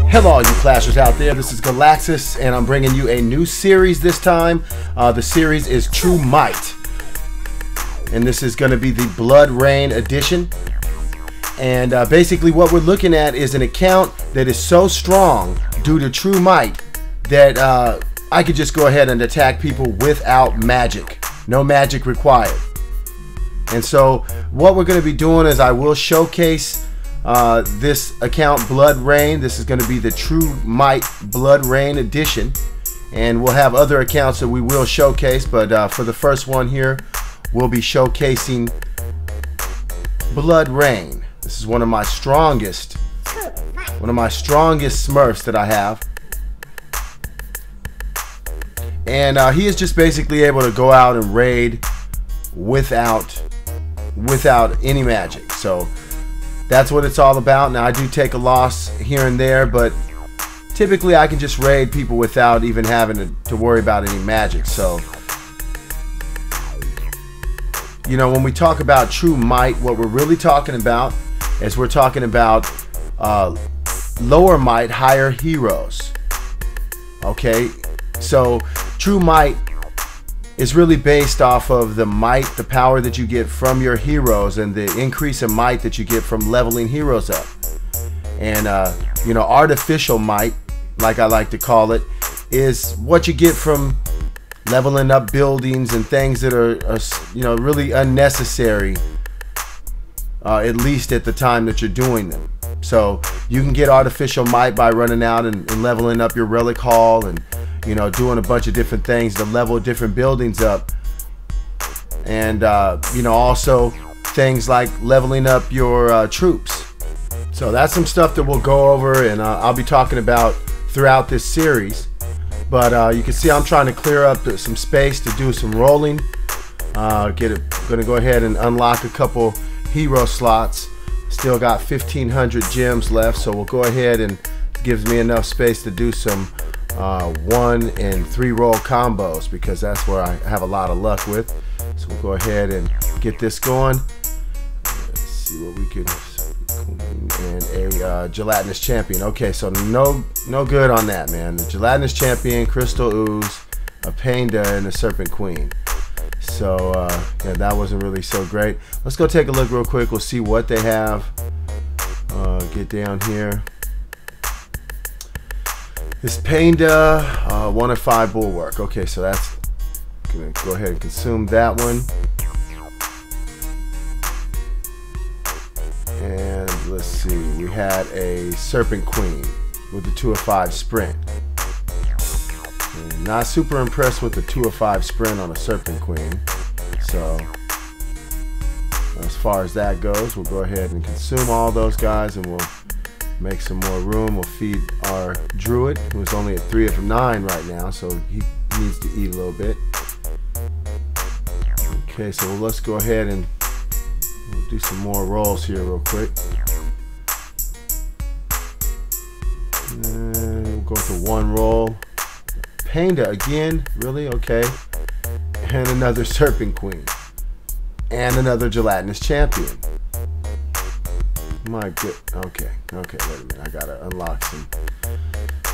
Hello all you Clashers out there, this is Galaxus and I'm bringing you a new series this time. The series is True Might. And this is going to be the Blood Rain edition. And basically what we're looking at is an account that is so strong due to True Might that I could just go ahead and attack people without magic. No magic required. And so what we're going to be doing is I will showcase this account Blood Rain. This is going to be the True Might Blood Rain edition, and we'll have other accounts that we will showcase, but for the first one here we'll be showcasing Blood Rain. This is one of my strongest Smurfs that I have, and he is just basically able to go out and raid without any magic. So that's what it's all about. Now I do take a loss here and there, but typically I can just raid people without even having to worry about any magic. So, you know, when we talk about True Might, what we're really talking about is we're talking about lower might, higher heroes. Okay, so True Might is really based off of the might, the power that you get from your heroes, and the increase in might that you get from leveling heroes up. And you know, artificial might, like I like to call it, is what you get from leveling up buildings and things that are you know, really unnecessary, at least at the time that you're doing them. So you can get artificial might by running out and leveling up your relic hall, and you know, doing a bunch of different things to level different buildings up. And you know, also things like leveling up your troops. So that's some stuff that we'll go over, and I'll be talking about throughout this series. But you can see I'm trying to clear up some space to do some rolling. Gonna go ahead and unlock a couple hero slots. Still got 1,500 gems left, so we'll go ahead, and it gives me enough space to do some 1 and 3 roll combos, because that's where I have a lot of luck with. So we'll go ahead and get this going. Let's see what we can. And a gelatinous champion. Okay, so no good on that, man. The gelatinous champion, crystal ooze, a panda, and a serpent queen. So yeah, that wasn't really so great. Let's go take a look real quick. We'll see what they have. Get down here. This panda, 1 of 5 bulwark. Okay, so that's gonna go ahead and consume that one. And let's see, we had a serpent queen with the 2 of 5 sprint. And not super impressed with the 2 of 5 sprint on a serpent queen. So as far as that goes, we'll go ahead and consume all those guys, and we'll make some more room. We'll feed our druid, who's only at 3 of 9 right now, so he needs to eat a little bit. Okay, so let's go ahead and we'll do some more rolls here real quick. And we'll go to 1 roll. Panda again, really? Okay. And another serpent queen. And another gelatinous champion. My good. Okay, wait a minute. I gotta unlock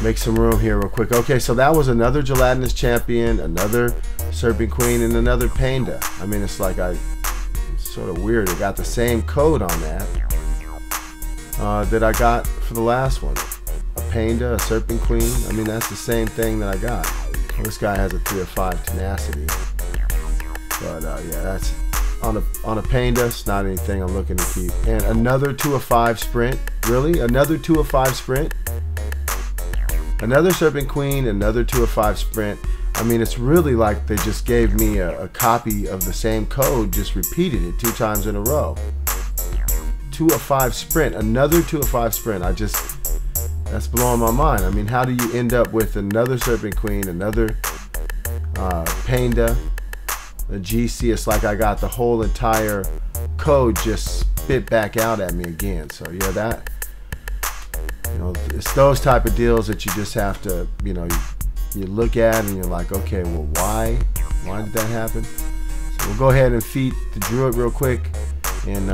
make some room here real quick. Okay, so that was another gelatinous champion, another serpent queen, and another panda. I mean, it's like it's sort of weird. I got the same code on that that I got for the last one. A panda, a serpent queen. I mean, that's the same thing that I got. Well, this guy has a 3 of 5 tenacity. But yeah, that's on a panda. It's not anything I'm looking to keep. And another 2 of 5 sprint. Really? Another 2 of 5 sprint? Another serpent queen, another 2 of 5 sprint. I mean, it's really like they just gave me a copy of the same code, just repeated it 2 times in a row. 2 of 5 sprint, another 2 of 5 sprint. That's blowing my mind. I mean, how do you end up with another serpent queen, another panda, a GC? It's like I got the whole entire code just spit back out at me again. So yeah, that, you know, it's those type of deals that you just have to, you know, you look at and you're like, okay, well, why did that happen? So we'll go ahead and feed the druid real quick, and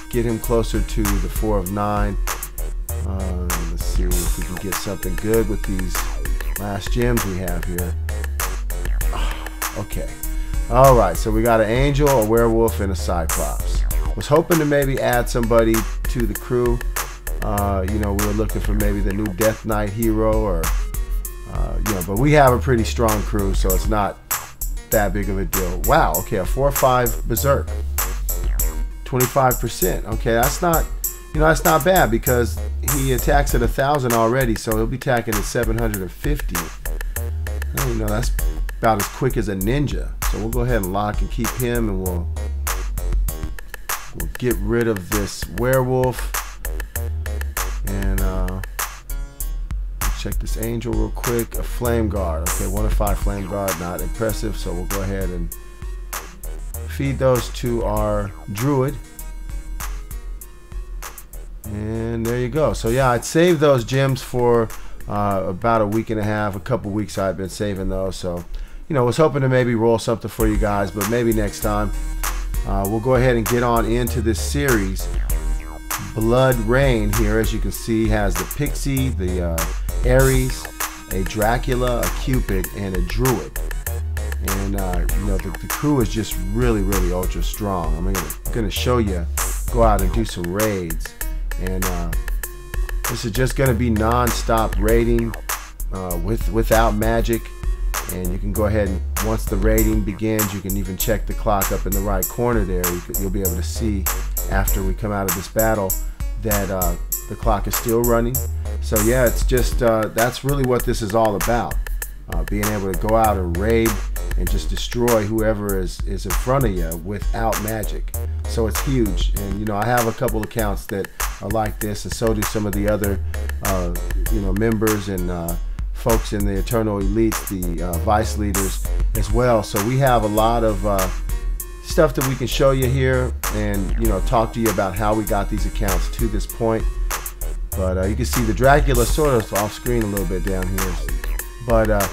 get him closer to the 4 of 9. Let's see if we can get something good with these last gems we have here. Okay. All right, so we got an angel, a werewolf, and a cyclops. Was hoping to maybe add somebody to the crew. You know, we were looking for maybe the new Death Knight hero, or you know, but we have a pretty strong crew, so it's not that big of a deal. Wow. Okay, a 4/5 berserk, 25%. Okay, that's not, you know, that's not bad because he attacks at 1,000 already, so he'll be attacking at 750. You know, that's about as quick as a ninja. So we'll go ahead and lock and keep him, and we'll get rid of this werewolf. And check this angel real quick. A flame guard. Okay, 1 of 5 flame guard, not impressive. So we'll go ahead and feed those to our druid. And there you go. So yeah, I'd saved those gems for about a week and a half, a couple weeks I've been saving those. So, you know, was hoping to maybe roll something for you guys, but maybe next time. We'll go ahead and get on into this series. Blood Rain here, as you can see, has the Pixie, the Ares, a Dracula, a Cupid, and a Druid. And you know, the crew is just really, really ultra strong. I'm gonna show you, go out and do some raids, and this is just gonna be non-stop raiding without magic. And you can go ahead and once the raiding begins, you can even check the clock up in the right corner there. You'll be able to see after we come out of this battle that the clock is still running. So yeah, it's just that's really what this is all about, being able to go out and raid and just destroy whoever is in front of you without magic. So it's huge. And you know, I have a couple accounts that are like this, and so do some of the other you know, members and folks in the Eternal Elites, the Vice leaders as well. So we have a lot of stuff that we can show you here, and you know, talk to you about how we got these accounts to this point. But you can see the Dracula sort of off screen a little bit down here, but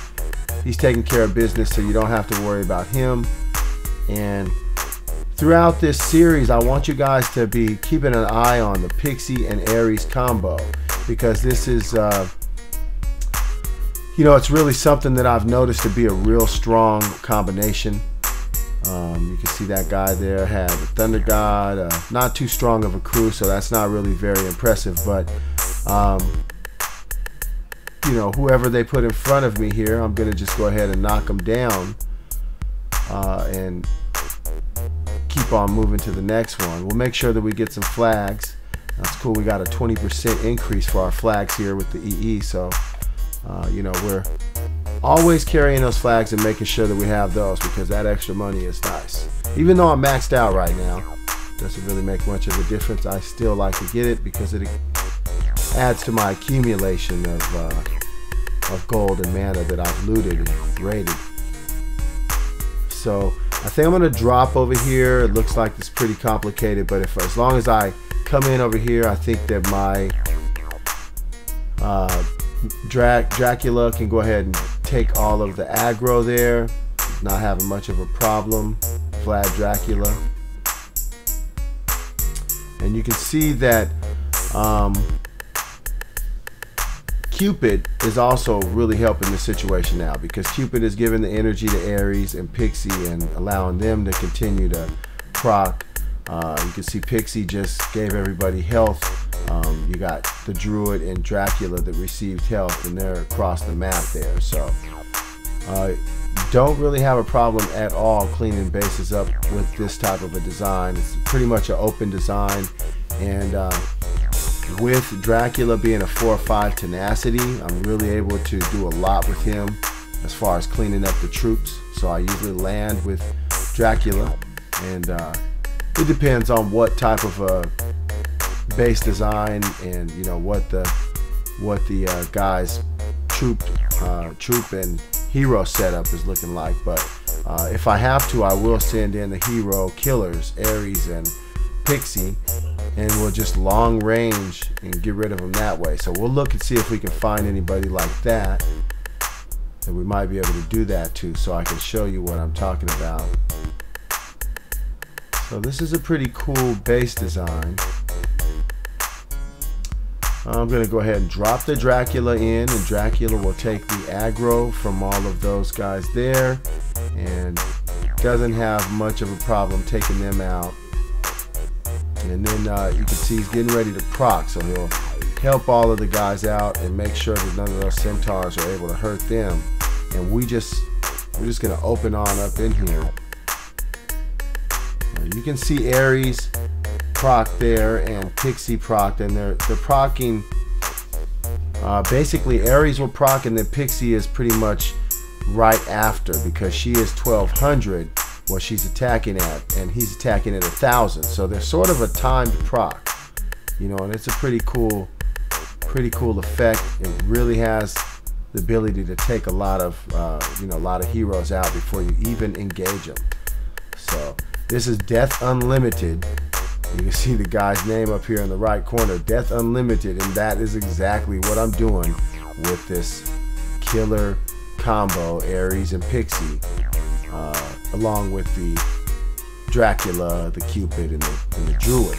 he's taking care of business, so you don't have to worry about him. And throughout this series, I want you guys to be keeping an eye on the Pixie and Ares combo, because this is you know, it's really something that I've noticed to be a real strong combination. You can see that guy there had the Thunder God, not too strong of a crew, so that's not really very impressive. But you know, whoever they put in front of me here, I'm gonna just go ahead and knock them down and keep on moving to the next one. We'll make sure that we get some flags. That's cool. We got a 20% increase for our flags here with the EE. So you know, we're always carrying those flags and making sure that we have those, because that extra money is nice. Even though I'm maxed out right now, doesn't really make much of a difference. I still like to get it because it adds to my accumulation of gold and mana that I've looted and raided. So I think I'm gonna drop over here. It looks like it's pretty complicated, but as long as I come in over here, I think that my Dracula can go ahead and take all of the aggro there, not having much of a problem. Vlad Dracula. And you can see that Cupid is also really helping the situation now, because Cupid is giving the energy to Ares and Pixie and allowing them to continue to proc. You can see Pixie just gave everybody health. You got the Druid and Dracula that received health, and they're across the map there. So don't really have a problem at all cleaning bases up with this type of a design. It's pretty much an open design, and with Dracula being a 4/5 tenacity, I'm really able to do a lot with him as far as cleaning up the troops. So I usually land with Dracula, and it depends on what type of a base design and you know what the guy's troop and hero setup is looking like. But if I have to, I will send in the hero killers, Ares and Pixie, and we'll just long range and get rid of them that way. So we'll look and see if we can find anybody like that, and we might be able to do that too, so I can show you what I'm talking about. So this is a pretty cool base design. I'm going to go ahead and drop the Dracula in, and Dracula will take the aggro from all of those guys there, and doesn't have much of a problem taking them out. And then you can see he's getting ready to proc, so he'll help all of the guys out and make sure that none of those centaurs are able to hurt them. And we're just going to open on up in here. You can see Ares proc there and Pixie proc, and they're procking. Basically, Ares will proc, and then Pixie is pretty much right after, because she is 1200 what she's attacking at, and he's attacking at 1000. So there's sort of a timed proc, you know, and it's a pretty cool effect. It really has the ability to take a lot of a lot of heroes out before you even engage them. So this is Death Unlimited. You can see the guy's name up here in the right corner, Death Unlimited, and that is exactly what I'm doing with this killer combo, Ares and Pixie, along with the Dracula, the Cupid, and the Druid.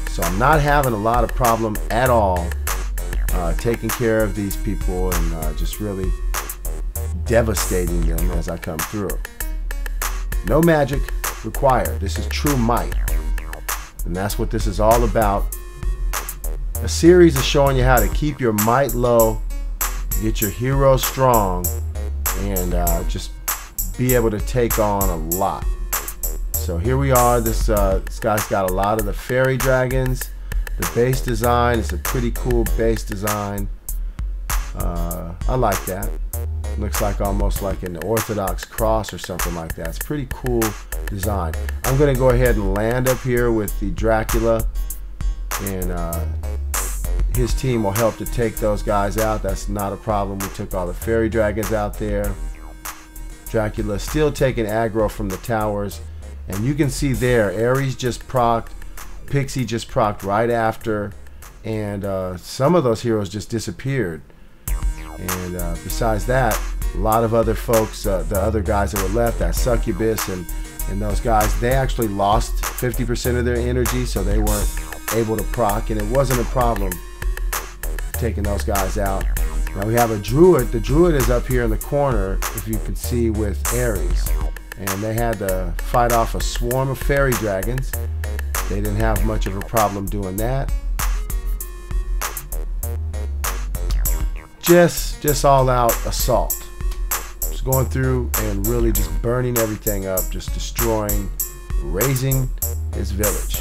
So I'm not having a lot of problem at all taking care of these people and just really devastating them as I come through. No magic required. This is true might. And that's what this is all about. A series of showing you how to keep your might low, get your hero strong, and just be able to take on a lot. So here we are. This guy's got a lot of the fairy dragons. The base design is a pretty cool base design. I like that. Looks like almost like an Orthodox cross or something like that. It's pretty cool design. I'm going to go ahead and land up here with the Dracula, and his team will help to take those guys out. That's not a problem. We took all the fairy dragons out there. Dracula still taking aggro from the towers, and you can see there Ares just procced, Pixie just procced right after, and some of those heroes just disappeared. And besides that, a lot of other folks, the other guys that were left, that Succubus and those guys, they actually lost 50% of their energy, so they weren't able to proc, and it wasn't a problem taking those guys out. Now we have a Druid. The Druid is up here in the corner, if you can see, with Ares, and they had to fight off a swarm of fairy dragons. They didn't have much of a problem doing that. Just all out assault. Just going through and really just burning everything up, just destroying, razing his village.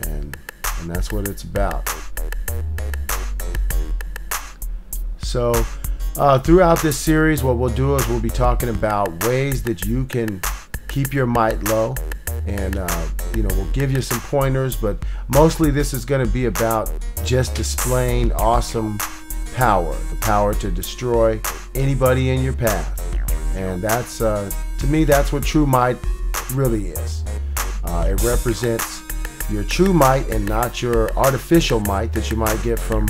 And that's what it's about. So throughout this series, what we'll do is we'll be talking about ways that you can keep your might low, and we'll give you some pointers, but mostly this is going to be about just displaying awesome power, the power to destroy anybody in your path. And that's to me, that's what true might really is. It represents your true might and not your artificial might that you might get from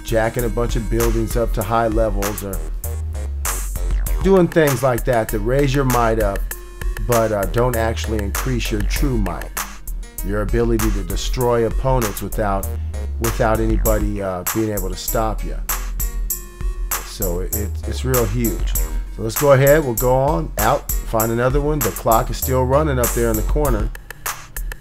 jacking a bunch of buildings up to high levels, or doing things like that that raise your might up, but don't actually increase your true might, your ability to destroy opponents without anybody being able to stop you. So it's real huge. So let's go ahead. We'll go on out, find another one. The clock is still running up there in the corner,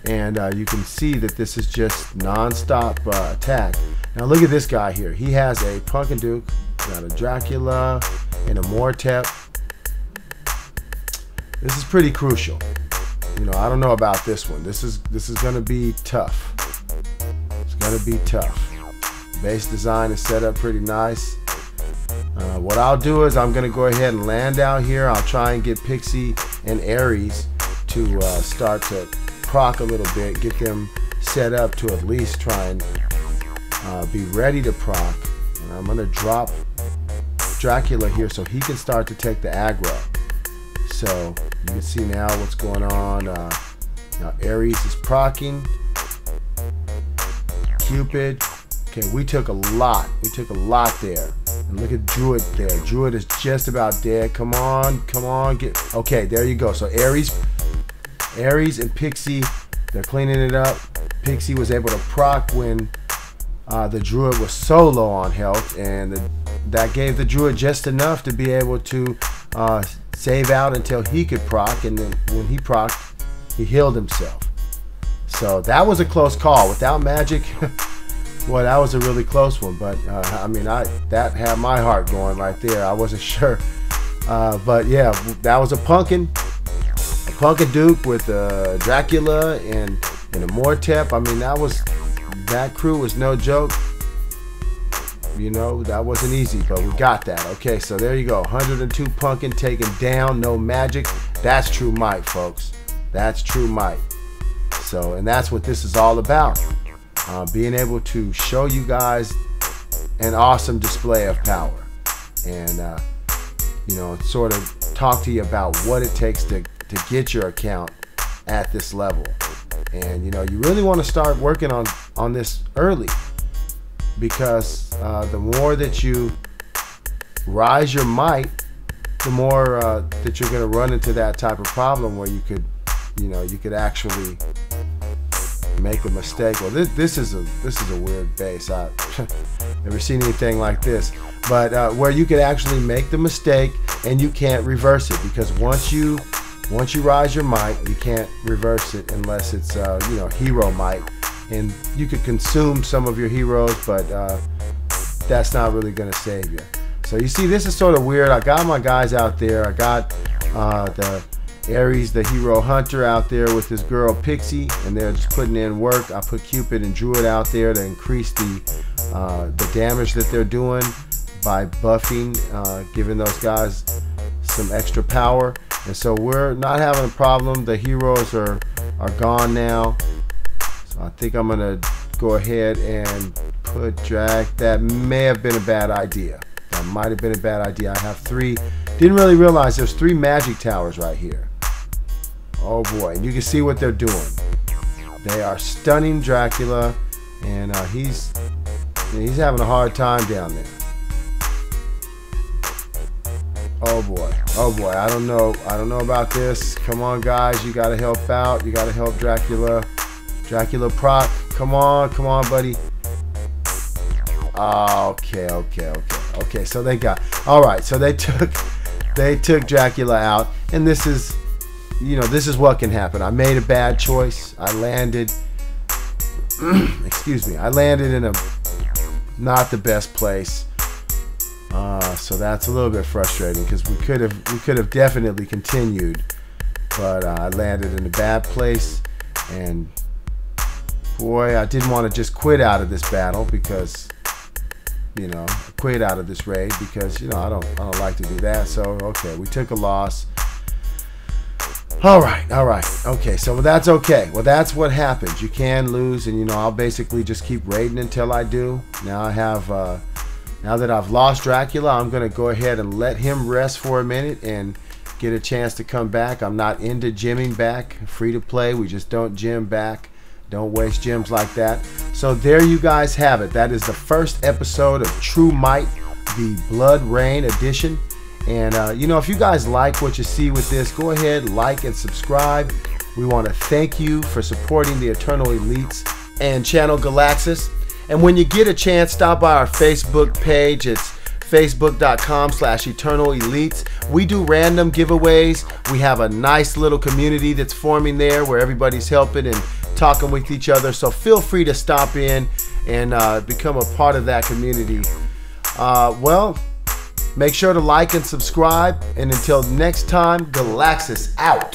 and you can see that this is just non-stop attack. Now look at this guy here. He has a Punkaduke, got a Dracula, and a Mortep. This is pretty crucial. I don't know about this one. This is going to be tough. It's going to be tough. Base design is set up pretty nice. What I'll do is I'm going to go ahead and land out here. I'll try and get Pixie and Ares to start to proc a little bit, get them set up to at least try and be ready to proc. And I'm going to drop Dracula here so he can start to take the aggro. So you can see now what's going on. Now Ares is proccing. Cupid. Okay, we took a lot. We took a lot there. And look at Druid there. Druid is just about dead. Come on, come on, get. Okay, there you go. So Ares Ares and Pixie, they're cleaning it up. Pixie was able to proc when the Druid was so low on health, and that gave the Druid just enough to be able to save out until he could proc, and then when he procced, he healed himself. So that was a close call. Without magic, well, that was a really close one. But I mean, that had my heart going right there. I wasn't sure, but yeah, that was a Pumpkin Duke with Dracula and a Mortep. I mean, that crew was no joke. You know, that wasn't easy, but we got that. Okay, so there you go. 102 Pumpkin taken down, no magic. That's true might, folks. That's true might. So, and that's what this is all about. Being able to show you guys an awesome display of power. And, you know, sort of talk to you about what it takes to get your account at this level. And, you know, you really want to start working on this early. Because the more that you rise your might, the more that you're going to run into that type of problem where you could actually make a mistake. Well, this is a weird base. I've never seen anything like this. But where you could actually make the mistake and you can't reverse it, because once you rise your might, you can't reverse it unless it's you know, hero might. And you could consume some of your heroes, but that's not really going to save you. So you see, this is sort of weird. I got my guys out there. I got the Ares, the hero hunter, out there with this girl Pixie, and they're just putting in work. I put Cupid and Druid out there to increase the damage that they're doing by buffing, giving those guys some extra power. And so we're not having a problem. The heroes are gone now. I think I'm gonna go ahead and put drag. That may have been a bad idea. That might have been a bad idea. I have 3. Didn't really realize there's 3 magic towers right here. Oh boy, and you can see what they're doing. They are stunning Dracula, and he's having a hard time down there. Oh boy, oh boy. I don't know about this. Come on, guys, you gotta help out. You gotta help Dracula. Dracula proc, come on, buddy. Okay. So they got, all right. So they took Dracula out, and this is, you know, this is what can happen. I made a bad choice. I landed, excuse me. I landed in a not the best place. So that's a little bit frustrating because we could have definitely continued, but I landed in a bad place, and boy, I didn't want to just quit out of this battle because, you know, quit out of this raid because, you know, I don't like to do that. So okay, we took a loss. All right. Okay, so that's okay. Well, that's what happens. You can lose, and you know, I'll basically just keep raiding until I do. Now I have, now that I've lost Dracula, I'm gonna go ahead and let him rest for a minute and get a chance to come back. I'm not into gymming back. Free to play. We just don't gym back. Don't waste gems like that. So there you guys have it. That is the first episode of True Might, the Blood Rain edition. And you know, if you guys like what you see with this, go ahead, like and subscribe. We want to thank you for supporting the Eternal Elites and Channel Galaxus. And when you get a chance, stop by our Facebook page. It's facebook.com/Eternal Elites. We do random giveaways. We have a nice little community that's forming there where everybody's helping and talking with each other. So feel free to stop in and become a part of that community. Well, make sure to like and subscribe. And until next time, Galaxus out.